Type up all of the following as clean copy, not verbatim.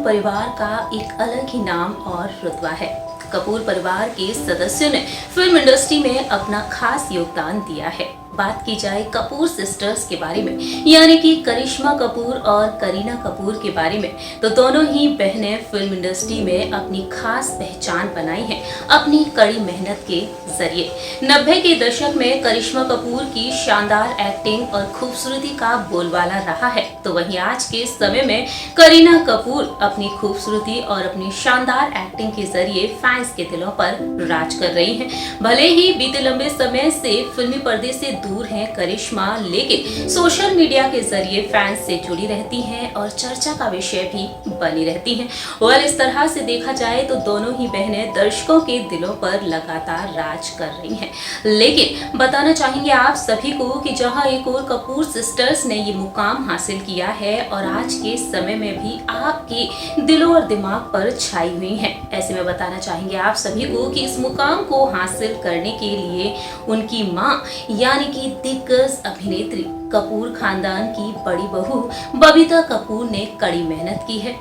परिवार का एक अलग ही नाम और रुतबा है। कपूर परिवार के सदस्यों ने फिल्म इंडस्ट्री में अपना खास योगदान दिया है। बात की जाए कपूर सिस्टर्स के बारे में, यानी कि करिश्मा कपूर और करीना कपूर के बारे में, तो दोनों ही बहनें फिल्म इंडस्ट्री में अपनी खास पहचान बनाई है अपनी कड़ी मेहनत के जरिए। 90 के दशक में करिश्मा कपूर की शानदार एक्टिंग और खूबसूरती का बोलबाला रहा है, तो वहीं आज के समय में करीना कपूर अपनी खूबसूरती और अपनी शानदार एक्टिंग के जरिए फैंस के दिलों पर राज कर रही हैं। भले ही बीते लंबे समय से फिल्मी पर्दे से दूर हैं करिश्मा, लेकिन सोशल मीडिया के जरिए फैंस से जुड़ी रहती हैं और चर्चा का विषय भी बनी रहती हैं। और इस तरह से देखा जाए तो दोनों ही बहनें दर्शकों के दिलों पर लगातार राज कर रही हैं। लेकिन बताना चाहेंगे आप सभी को कि जहां एक और कपूर सिस्टर्स ने ये मुकाम हासिल किया है और आज के समय में भी आपके दिलों और दिमाग पर छाई हुई हैं, ऐसे में बताना चाहेंगे आप सभी को कि इस मुकाम को हासिल करने के लिए उनकी मां यानी कि दिग्गज अभिनेत्री कपूर खानदान की बड़ी बहू बबीता कपूर ने कड़ी मेहनत की है।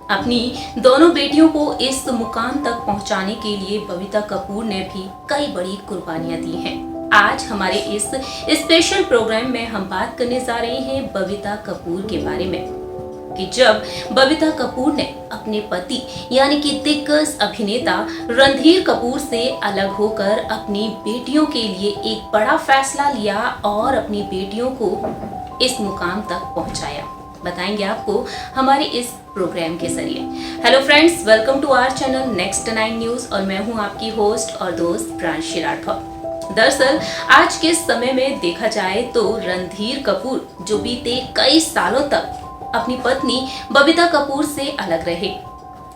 अपनी दोनों बेटियों को इस मुकाम तक पहुंचाने के लिए बबीता कपूर ने भी कई बड़ी कुर्बानियां दी हैं। आज हमारे इस स्पेशल प्रोग्राम में हम बात करने जा रहे हैं बबीता कपूर के बारे में कि जब बबीता कपूर ने अपने पति यानी कि दिग्गज अभिनेता रणधीर कपूर से अलग होकर अपनी बेटियों के लिए एक बड़ा फैसला लिया और अपनी बेटियों को इस मुकाम तक पहुंचाया, बताएंगे आपको हमारे इस प्रोग्राम के जरिए। Hello friends, welcome to our channel next 9 news और मैं हूं आपकी होस्ट और दोस्त प्रांशी राठौर। दरअसल आज के समय में देखा जाए तो रणधीर कपूर जो बीते कई सालों तक अपनी पत्नी बबीता कपूर से अलग रहे,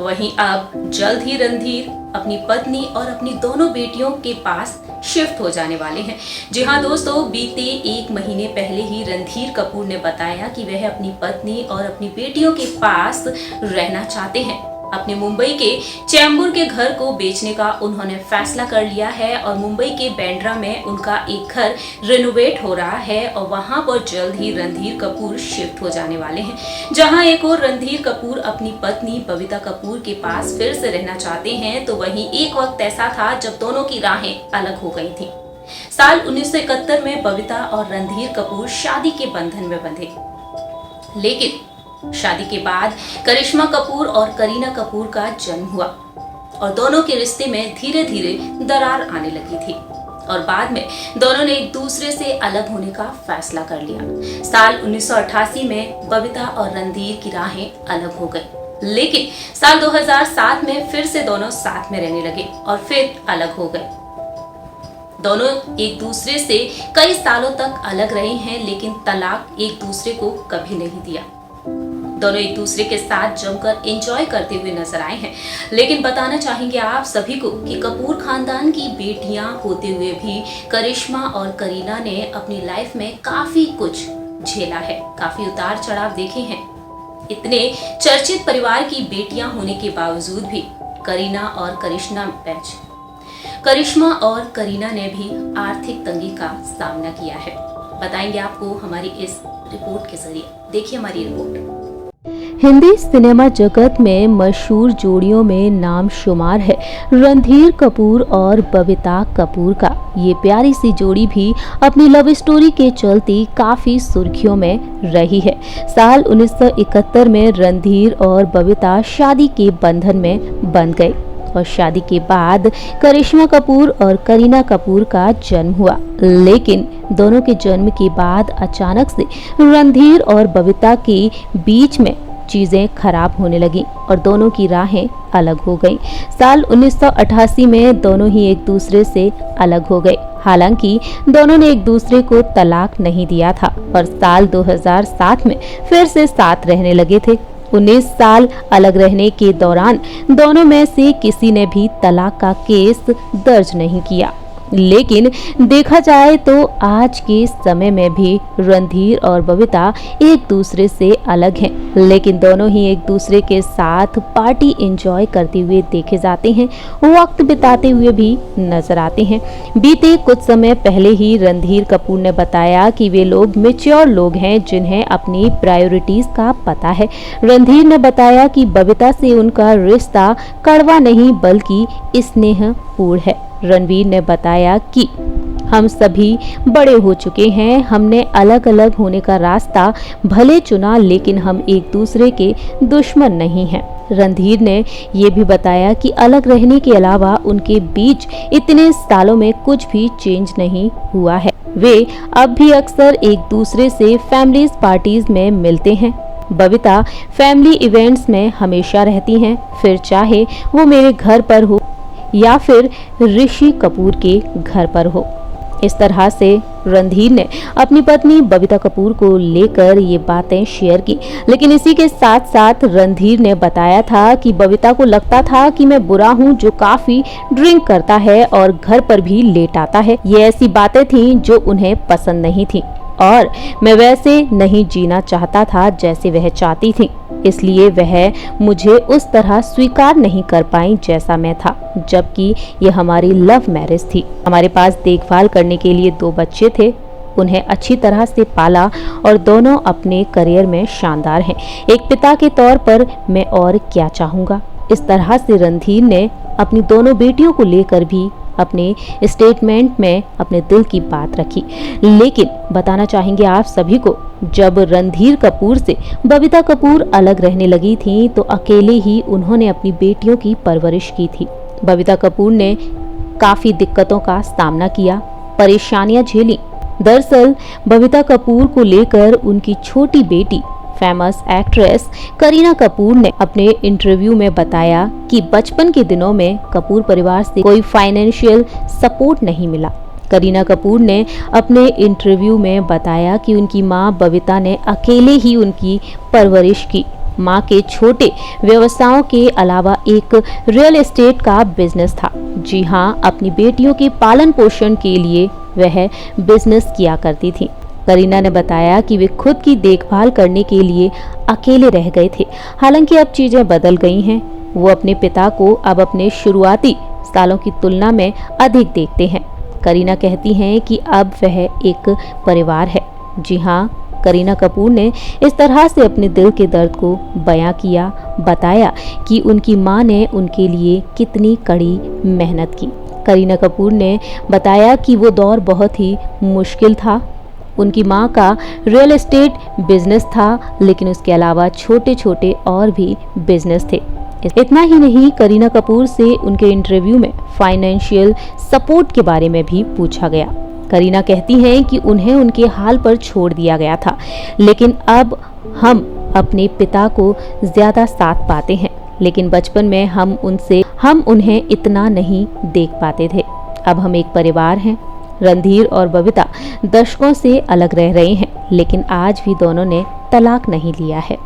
वहीं अब जल्द ही रणधीर अपनी पत्नी और अपनी दोनों बेटियों के पास शिफ्ट हो जाने वाले हैं। जी हाँ दोस्तों, बीते 1 महीने पहले ही रणधीर कपूर ने बताया कि वह अपनी पत्नी और अपनी बेटियों के पास रहना चाहते हैं। अपने मुंबई के चेंबूर के घर को बेचने का उन्होंने फैसला कर लिया है और मुंबई के बांद्रा में उनका एक घर रिनोवेट हो रहा है और वहां पर जल्द ही रणधीर कपूर शिफ्ट हो जाने वाले हैं। जहां एक और रणधीर कपूर अपनी पत्नी बबीता कपूर के पास फिर से रहना चाहते हैं, तो वहीं एक वक्त ऐसा था जब दोनों की राहें अलग हो गई थी। साल 1971 में बबीता और रणधीर कपूर शादी के बंधन में बंधे, लेकिन शादी के बाद करिश्मा कपूर और करीना कपूर का जन्म हुआ और दोनों के रिश्ते में धीरे धीरे दरार आने लगी थी और बाद में दोनों ने एक दूसरे से अलग होने का फैसला कर लिया। साल 1988 में बबीता और रणधीर की राहें अलग हो गई, लेकिन साल 2007 में फिर से दोनों साथ में रहने लगे और फिर अलग हो गए। दोनों एक दूसरे से कई सालों तक अलग रहे हैं, लेकिन तलाक एक दूसरे को कभी नहीं दिया। दोनों एक दूसरे के साथ जमकर एंजॉय करते हुए नजर आए हैं। लेकिन बताना चाहेंगे आप सभी को कि कपूर खानदान की बेटियां होते हुए भी करिश्मा और करीना ने अपनी लाइफ में काफी कुछ झेला है, काफी उतार चढ़ाव देखे हैं। इतने चर्चित परिवार की बेटियां होने के बावजूद भी करिश्मा और करीना ने भी आर्थिक तंगी का सामना किया है, बताएंगे आपको हमारी इस रिपोर्ट के जरिए। देखिए हमारी रिपोर्ट। हिंदी सिनेमा जगत में मशहूर जोड़ियों में नाम शुमार है रणधीर कपूर और बबीता कपूर का। ये प्यारी सी जोड़ी भी अपनी लव स्टोरी के चलते काफी सुर्खियों में रही है। साल 1971 में रणधीर और बबीता शादी के बंधन में बंध गए और शादी के बाद करिश्मा कपूर और करीना कपूर का जन्म हुआ, लेकिन दोनों के जन्म के बाद अचानक से रणधीर और बबीता के बीच में चीजें खराब होने लगी और दोनों की राहें अलग हो गईं। साल 1988 में दोनों ही एक दूसरे से अलग हो गए। हालांकि दोनों ने एक दूसरे को तलाक नहीं दिया था और साल 2007 में फिर से साथ रहने लगे थे। 19 साल अलग रहने के दौरान दोनों में से किसी ने भी तलाक का केस दर्ज नहीं किया। लेकिन देखा जाए तो आज के समय में भी रणधीर और बबीता एक दूसरे से अलग हैं, लेकिन दोनों ही एक दूसरे के साथ पार्टी एंजॉय करते हुए देखे जाते हैं, वक्त बिताते हुए भी नजर आते हैं। बीते कुछ समय पहले ही रणधीर कपूर ने बताया कि वे लोग मैच्योर लोग हैं जिन्हें अपनी प्रायोरिटीज का पता है। रणधीर ने बताया कि बबीता से उनका रिश्ता कड़वा नहीं बल्कि स्नेहपूर्ण है। रणवीर ने बताया कि हम सभी बड़े हो चुके हैं, हमने अलग अलग होने का रास्ता भले चुना लेकिन हम एक दूसरे के दुश्मन नहीं हैं। रणधीर ने ये भी बताया कि अलग रहने के अलावा उनके बीच इतने सालों में कुछ भी चेंज नहीं हुआ है। वे अब भी अक्सर एक दूसरे से फैमिलीज पार्टीज में मिलते हैं। बबीता फैमिली इवेंट्स में हमेशा रहती हैं, फिर चाहे वो मेरे घर पर हो या फिर ऋषि कपूर के घर पर हो। इस तरह से रणधीर ने अपनी पत्नी बबीता कपूर को लेकर ये बातें शेयर की। लेकिन इसी के साथ साथ रणधीर ने बताया था कि बबीता को लगता था कि मैं बुरा हूँ जो काफी ड्रिंक करता है और घर पर भी लेट आता है। ये ऐसी बातें थीं जो उन्हें पसंद नहीं थी और मैं वैसे नहीं जीना चाहता था जैसे वह चाहती थी, इसलिए वह मुझे उस तरह स्वीकार नहीं कर पाई जैसा मैं था, जबकि ये हमारी लव मैरिज थी। हमारे पास देखभाल करने के लिए 2 बच्चे थे, उन्हें अच्छी तरह से पाला और दोनों अपने करियर में शानदार हैं। एक पिता के तौर पर मैं और क्या चाहूँगा। इस तरह से रणधीर ने अपनी दोनों बेटियों को लेकर भी अपने स्टेटमेंट में अपने दिल की बात रखी। लेकिन बताना चाहेंगे आप सभी को, जब रणधीर कपूर से बबीता कपूर अलग रहने लगी थी तो अकेले ही उन्होंने अपनी बेटियों की परवरिश की थी। बबीता कपूर ने काफी दिक्कतों का सामना किया, परेशानियां झेली। दरअसल बबीता कपूर को लेकर उनकी छोटी बेटी फेमस एक्ट्रेस करीना कपूर ने अपने इंटरव्यू में बताया कि बचपन के दिनों में कपूर परिवार से कोई फाइनेंशियल सपोर्ट नहीं मिला। करीना कपूर ने अपने इंटरव्यू में बताया कि उनकी मां बबीता ने अकेले ही उनकी परवरिश की। मां के छोटे व्यवसायों के अलावा एक रियल एस्टेट का बिजनेस था। जी हां, अपनी बेटियों के पालन पोषण के लिए वह बिजनेस किया करती थी। करीना ने बताया कि वे खुद की देखभाल करने के लिए अकेले रह गए थे। हालांकि अब चीजें बदल गई हैं। वो अपने पिता को अब अपने शुरुआती सालों की तुलना में अधिक देखते हैं। करीना कहती हैं कि अब वह एक परिवार है। जी हाँ, करीना कपूर ने इस तरह से अपने दिल के दर्द को बयां किया, बताया कि उनकी मां ने उनके लिए कितनी कड़ी मेहनत की। करीना कपूर ने बताया कि वो दौर बहुत ही मुश्किल था। उनकी मां का रियल एस्टेट बिजनेस था, लेकिन उसके अलावा छोटे छोटे और भी बिजनेस थे। इतना ही नहीं, करीना कपूर से उनके इंटरव्यू में फाइनेंशियल सपोर्ट के बारे में भी पूछा गया। करीना कहती हैं कि उन्हें उनके हाल पर छोड़ दिया गया था, लेकिन अब हम अपने पिता को ज्यादा साथ पाते हैं, लेकिन बचपन में हम उन्हें इतना नहीं देख पाते थे। अब हम एक परिवार हैं। रणधीर और बबीता दशकों से अलग रह रहे हैं, लेकिन आज भी दोनों ने तलाक नहीं लिया है।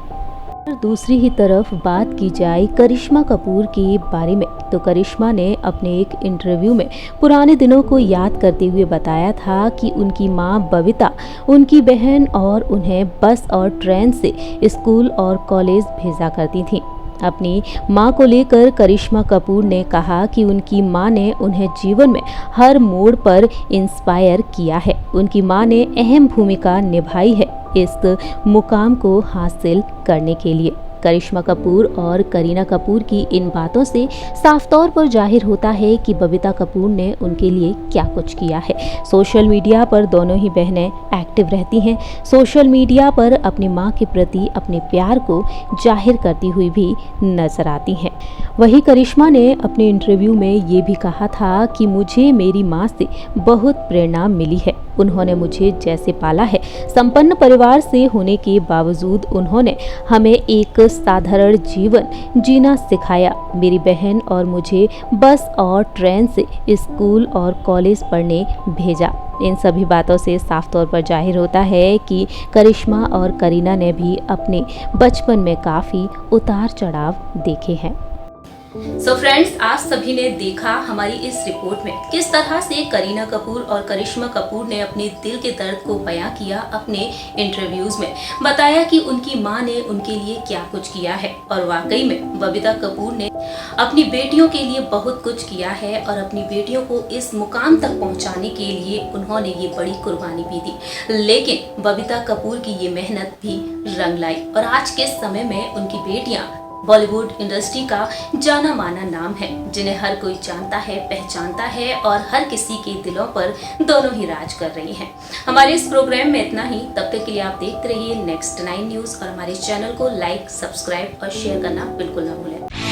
दूसरी ही तरफ बात की जाए करिश्मा कपूर के बारे में, तो करिश्मा ने अपने एक इंटरव्यू में पुराने दिनों को याद करते हुए बताया था कि उनकी मां बबीता उनकी बहन और उन्हें बस और ट्रेन से स्कूल और कॉलेज भेजा करती थी। अपनी मां को लेकर करिश्मा कपूर ने कहा कि उनकी मां ने उन्हें जीवन में हर मोड़ पर इंस्पायर किया है। उनकी मां ने अहम भूमिका निभाई है इस मुकाम को हासिल करने के लिए। करिश्मा कपूर और करीना कपूर की इन बातों से साफ तौर पर जाहिर होता है कि बबीता कपूर ने उनके लिए क्या कुछ किया है। सोशल मीडिया पर दोनों ही बहनें एक्टिव रहती हैं। सोशल मीडिया पर अपनी मां के प्रति अपने प्यार को जाहिर करती हुई भी नजर आती हैं। वहीं करिश्मा ने अपने इंटरव्यू में ये भी कहा था कि मुझे मेरी मां से बहुत प्रेरणा मिली है। उन्होंने मुझे जैसे पाला है, संपन्न परिवार से होने के बावजूद उन्होंने हमें एक साधारण जीवन जीना सिखाया। मेरी बहन और मुझे बस और ट्रेन से स्कूल और कॉलेज पढ़ने भेजा। इन सभी बातों से साफ तौर पर जाहिर होता है कि करिश्मा और करीना ने भी अपने बचपन में काफ़ी उतार चढ़ाव देखे हैं। सो फ्रेंड्स, आप सभी ने देखा हमारी इस रिपोर्ट में किस तरह से करीना कपूर और करिश्मा कपूर ने अपने दिल के दर्द को बयां किया। अपने इंटरव्यूज में बताया कि उनकी मां ने उनके लिए क्या कुछ किया है और वाकई में बबीता कपूर ने अपनी बेटियों के लिए बहुत कुछ किया है और अपनी बेटियों को इस मुकाम तक पहुंचाने के लिए उन्होंने ये बड़ी कुर्बानी भी दी। लेकिन बबीता कपूर की ये मेहनत भी रंग लाई और आज के समय में उनकी बेटियां बॉलीवुड इंडस्ट्री का जाना माना नाम है, जिन्हें हर कोई जानता है, पहचानता है और हर किसी के दिलों पर दोनों ही राज कर रही हैं। हमारे इस प्रोग्राम में इतना ही। तब तक के लिए आप देखते रहिए नेक्स्ट 9 न्यूज और हमारे चैनल को लाइक, सब्सक्राइब और शेयर करना बिल्कुल ना भूलें।